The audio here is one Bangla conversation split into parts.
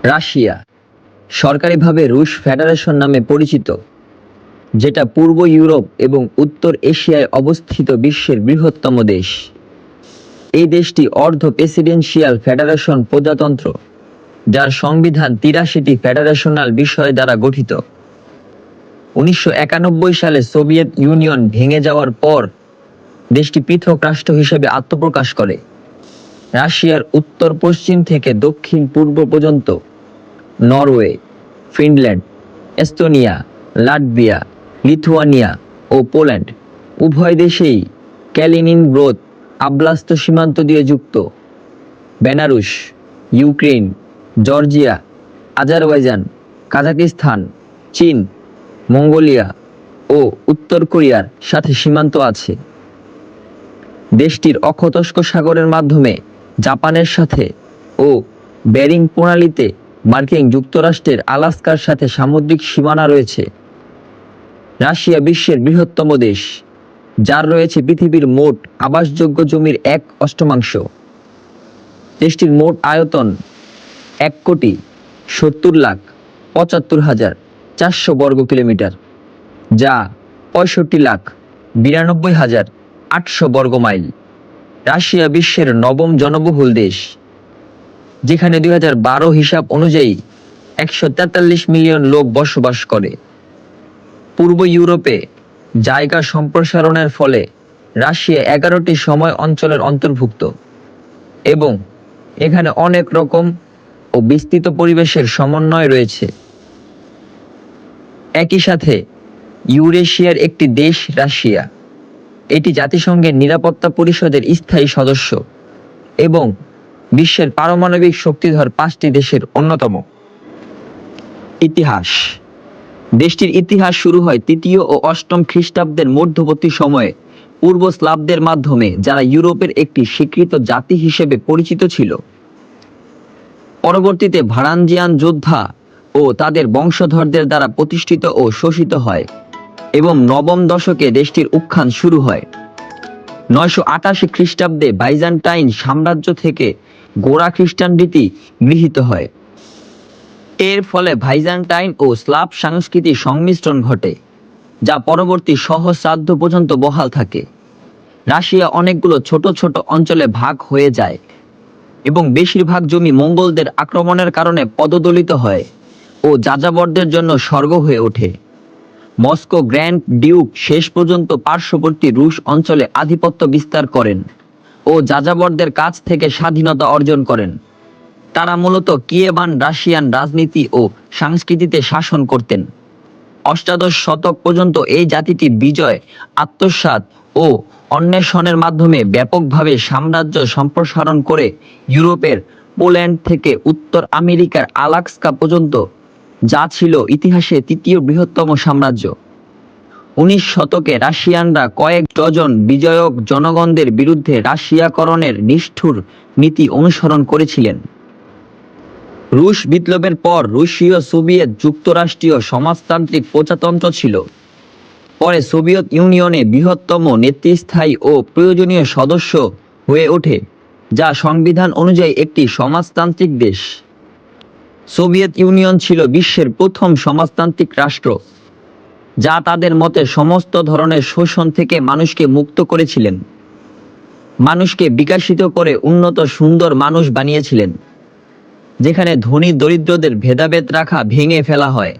রাশিয়া সরকারিভাবে রুশ ফেডারেশন নামে পরিচিত, যেটা পূর্ব ইউরোপ এবং উত্তর এশিয়ায় অবস্থিত বিশ্বের বৃহত্তম দেশ। এই দেশটি অর্ধ-প্রেসিডেন্সিয়াল ফেডারেশন প্রজাতন্ত্র, যার সংবিধান ৮৩টি ফেডারেশনাল বিষয় দ্বারা গঠিত। ১৯৯১ সালে সোভিয়েত ইউনিয়ন ভেঙে যাওয়ার পর দেশটি পৃথক রাষ্ট্র হিসেবে আত্মপ্রকাশ করে। রাশিয়ার উত্তর-পশ্চিম থেকে দক্ষিণ-পূর্ব পর্যন্ত Norway, Finland, Estonia, Latvia, Lithuania ও পোল্যান্ড উভয় দেশেই ক্যালিনিনগ্রোদ আব্লাস্ত সীমান্ত দিয়ে যুক্ত। Belarus, Ukraine, Georgia, Azerbaijan, Kazakhstan, চীন, মঙ্গোলিয়া ও উত্তর কোরিয়ার সাথে সীমান্ত আছে। দেশটির অখোতস্ক সাগরের মাধ্যমে জাপানের সাথে ও বেরিং প্রণালীতে মার্কিন যুক্তরাষ্ট্রের আলাস্কার সাথে সামুদ্রিক সীমানা রয়েছে। রাশিয়া বিশ্বের বৃহত্তম দেশ, যার রয়েছে পৃথিবীর মোট আবাসযোগ্য জমির 1/8। দেশটির মোট আয়তন ১,৭০,৭৫,৪০০ বর্গ কিলোমিটার, যা ৬৫,৯২,৮০০ বর্গ মাইল। রাশিয়া বিশ্বের ৯ম জনবহুল দেশ, যেখানে ২০১২ হিসাব অনুযায়ী ১৪৩ মিলিয়ন লোক বসবাস করে। পূর্ব ইউরোপে জায়গা সম্প্রসারণের ফলে রাশিয়া 11টি সময় অঞ্চলের অন্তর্ভুক্ত এবং এখানে অনেক রকম ও বিস্তৃত পরিবেশের সমন্বয় রয়েছে। একই সাথে ইউরেশিয়ার একটি দেশ রাশিয়া। এটি জাতিসংঘের নিরাপত্তা পরিষদের স্থায়ী সদস্য এবং বিশ্বের পারমাণবিক শক্তিধর 5টি দেশের অন্যতম। ইতিহাস। দেশটির ইতিহাস শুরু হয় ৩য় ও ৮ম খ্রিস্টাব্দের মধ্যবর্তী সময়ে পূর্ব স্লাভদের মাধ্যমে, যারা ইউরোপের একটি স্বীকৃত জাতি হিসেবে পরিচিত ছিল। পরবর্তীতে ভারাঞ্জিয়ান যোদ্ধা ও তাদের বংশধরদের দ্বারা প্রতিষ্ঠিত ও শোষিত হয় এবং ৯ম দশকে দেশটির উত্থান শুরু হয়। ৯৮৮ খ্রিস্টাব্দে বাইজান্টাইন সাম্রাজ্য থেকে গোঁড়া খ্রিস্টান রীতি গৃহীত হয়। এর ফলে বাইজান্টাইন ও স্লাভ সংস্কৃতির সংমিশ্রণ ঘটে, যা পরবর্তী সহস্রাব্দ পর্যন্ত বহাল থাকে। রাশিয়া অনেকগুলো ছোট ছোট অঞ্চলে ভাগ হয়ে যায় এবং বেশিরভাগ জমি মঙ্গোলদের আক্রমণের কারণে পদদলিত হয় ও যাযাবরদের জন্য স্বর্গ হয়ে ওঠে। মস্কো গ্র্যান্ড ডিউক শেষ পর্যন্ত পার্শ্ববর্তী রুশ অঞ্চলে আধিপত্য বিস্তার করেন ও যাযাবরদের কাছ থেকে স্বাধীনতা অর্জন করেন। তারা মূলত কিয়েভান রাশিয়ান রাজনীতি ও সংস্কৃতিতে শাসন করতেন। অষ্টাদশ শতক পর্যন্ত এই জাতিটি বিজয়, আত্মসাৎ ও অন্বেষণের মাধ্যমে ব্যাপকভাবে সাম্রাজ্য সম্প্রসারণ করে ইউরোপের পোল্যান্ড থেকে উত্তর আমেরিকার আলাস্কা পর্যন্ত, যা ছিল ইতিহাসে ৩য় বৃহত্তম সাম্রাজ্য। ১৯ শতকে রাশিয়ানরা কয়েক ডজন বিজয়ক জনগণদের বিরুদ্ধে রাশিয়াকরণের নিষ্ঠুর নীতি অনুসরণ করেছিলেন। রুশ বিপ্লবের পর রুশীয় সোভিয়েত যুক্তরাষ্ট্রীয় সমাজতান্ত্রিক প্রজাতন্ত্র ছিল। পরে সোভিয়েত ইউনিয়নে বৃহত্তম নেতৃস্থায়ী ও প্রয়োজনীয় সদস্য হয়ে ওঠে, যা সংবিধান অনুযায়ী একটি সমাজতান্ত্রিক দেশ। সোভিয়েত ইউনিয়ন ছিল বিশ্বের প্রথম সমাজতান্ত্রিক রাষ্ট্র, যা তাদের মতে সমস্ত ধরনের শোষণ থেকে মানুষকে মুক্ত করেছিলেন, মানুষকে বিকশিত করে উন্নত সুন্দর মানুষ বানিয়েছিলেন, যেখানে ধনী দরিদ্রদের ভেদাভেদ রাখা ভেঙে ফেলা হয়,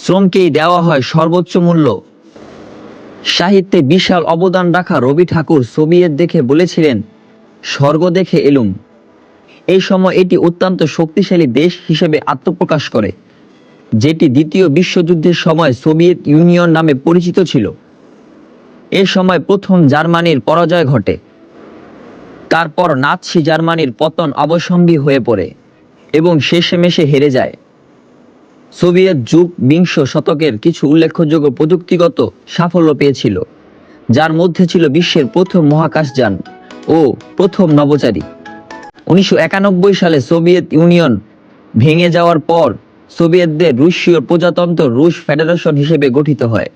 শ্রমকেই দেওয়া হয় সর্বোচ্চ মূল্য। সাহিত্যে বিশাল অবদান রাখা রবি ঠাকুর সোভিয়েত দেখে বলেছিলেন, স্বর্গ দেখে এলুম। এই সময় এটি অত্যন্ত শক্তিশালী দেশ হিসেবে আত্মপ্রকাশ করে, যেটি দ্বিতীয় বিশ্বযুদ্ধের সময় সোভিয়েত ইউনিয়ন নামে পরিচিত ছিল। এ সময় প্রথম জার্মানির পরাজয় ঘটে, তারপর নাৎসি জার্মানির পতন অবশ্যম্ভাবী হয়ে পড়ে এবং শেষমেশে হেরে যায়। সোভিয়েত যুগ বিংশ শতকের কিছু উল্লেখযোগ্য প্রযুক্তিগত সাফল্য পেয়েছিল, যার মধ্যে ছিল বিশ্বের প্রথম মহাকাশযান ও প্রথম নভোচারী। ১৯৯১ সালে সোভিয়েত ইউনিয়ন ভেঙে যাওয়ার পর সোভিয়েতদের রুশীয় প্রজাতন্ত্র রুশ ফেডারেশন হিসেবে গঠিত হয়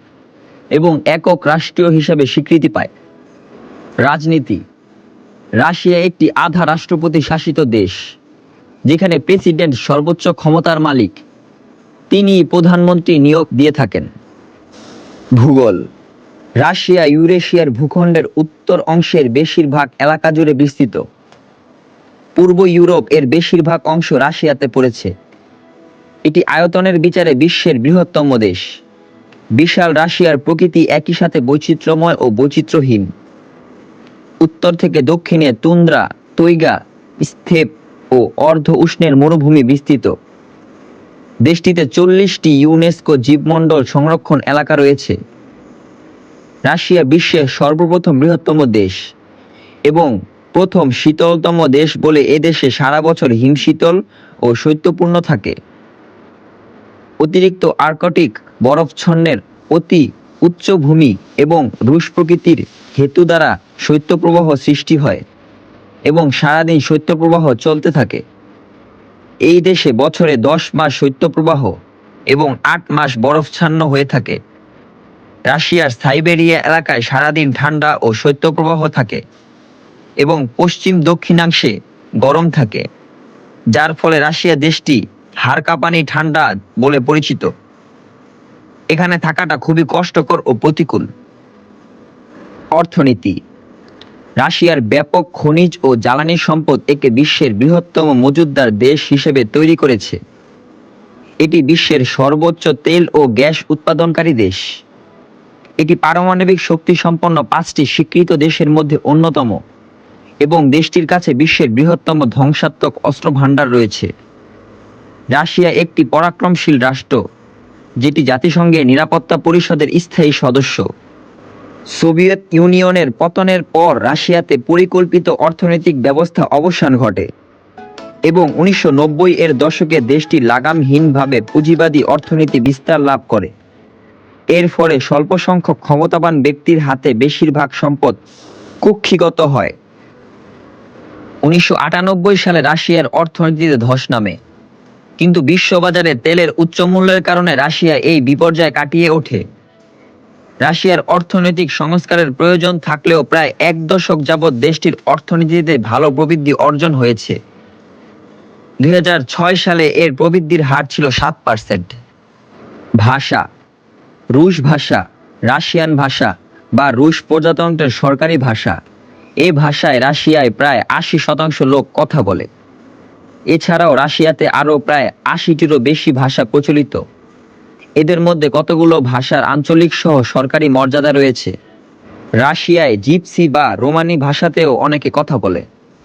এবং একক রাষ্ট্রীয় হিসেবে স্বীকৃতি পায়। রাজনীতি। রাশিয়া একটি আধা রাষ্ট্রপতি শাসিত দেশ, যেখানে প্রেসিডেন্ট সর্বোচ্চ ক্ষমতার মালিক, তিনি প্রধানমন্ত্রী নিয়োগ দিয়ে থাকেন। ভূগোল। রাশিয়া ইউরেশিয়ার ভূখণ্ডের উত্তর অংশের বেশিরভাগ এলাকা জুড়ে বিস্তৃত। পূর্ব ইউরোপ এর বেশিরভাগ অংশ রাশিয়াতে পড়েছে। এটি আয়তনের বিচারে বিশ্বের বৃহত্তম দেশ। বিশাল রাশিয়ার প্রকৃতি একই সাথে বৈচিত্র্যময় ও বৈচিত্র্যহীন। উত্তর থেকে দক্ষিণে তুন্দ্রা, তৈগা, স্থেপ ও অর্ধ উষ্ণের মরুভূমি বিস্তৃত। দেশটিতে 40টি ইউনেস্কো জীবমণ্ডল সংরক্ষণ এলাকা রয়েছে। রাশিয়া বিশ্বের সর্বপ্রথম বৃহত্তম দেশ এবং প্রথম শীতলতম দেশ বলে এদেশে সারা বছর হিমশীতল ও শৈত্যপূর্ণ থাকে। অতিরিক্ত আর্কটিক বরফচ্ছন্নের অতি উচ্চভূমি এবং রুশ প্রকৃতির হেতু দ্বারা শৈত্যপ্রবাহ সৃষ্টি হয় এবং সারাদিন শৈত্যপ্রবাহ চলতে থাকে। এই দেশে বছরে 10 মাস শৈত্যপ্রবাহ এবং 8 মাস বরফচ্ছন্ন হয়ে থাকে। রাশিয়ার সাইবেরিয়া এলাকায় সারাদিন ঠান্ডা ও শৈত্যপ্রবাহ থাকে এবং পশ্চিম দক্ষিণাংশে গরম থাকে, যার ফলে রাশিয়া দেশটি হাড়কাঁপানি ঠান্ডা বলে পরিচিত। এখানে থাকাটা খুবই কষ্টকর ও প্রতিকূল। অর্থনীতি। রাশিয়ার ব্যাপক খনিজ ও জ্বালানি সম্পদ একে বিশ্বের বৃহত্তম মজুতদার দেশ হিসেবে তৈরি করেছে। এটি বিশ্বের সর্বোচ্চ তেল ও গ্যাস উৎপাদনকারী দেশ। এটি পারমাণবিক শক্তি সম্পন্ন 5টি স্বীকৃত দেশের মধ্যে অন্যতম এবং দেশটির কাছে বিশ্বের বৃহত্তম ধ্বংসাত্মক অস্ত্র ভাণ্ডার রয়েছে। রাশিয়া একটি পরাক্রমশীল রাষ্ট্র, যেটি জাতিসংঘের নিরাপত্তা পরিষদের স্থায়ী সদস্য। সোভিয়েত ইউনিয়নের পতনের পর রাশিয়াতে পরিকল্পিত অর্থনৈতিক ব্যবস্থা অবসান ঘটে এবং 1990 এর দশকে দেশটি লাগামহীনভাবে পুঁজিবাদী অর্থনীতি বিস্তার লাভ করে। এর ফলে স্বল্প সংখ্যক ক্ষমতাবান ব্যক্তির হাতে বেশিরভাগ সম্পদ কুক্ষিগত হয়। 1998 সালে রাশিয়ার অর্থনীতিতে ধস নামে, কিন্তু বিশ্ববাজারে তেলের উচ্চ মূল্যের কারণে রাশিয়া এই বিপর্যয় কাটিয়ে ওঠে। রাশিয়ার অর্থনৈতিক সংস্কারের প্রয়োজন থাকলেও প্রায় 1 দশক যাবৎ দেশটির অর্থনীতিতে ভালো প্রবৃদ্ধি অর্জন হয়েছে। 2006 সালে এর প্রবৃদ্ধির হার ছিল 7%। ভাষা। রুশ ভাষা, রাশিয়ান ভাষা বা রুশ প্রজাতন্ত্রের সরকারি ভাষা। এই ভাষায় রাশিয়ায় প্রায় 80% লোক কথা বলে। এছাড়াও রাশিয়াতে আরও প্রায় 80টিরও বেশি ভাষা প্রচলিত। এদের মধ্যে কতগুলো ভাষার আঞ্চলিক সহ সরকারি মর্যাদা রয়েছে। রাশিয়ায় জিপসি বা রোমানি ভাষাতেও অনেকে কথা বলে।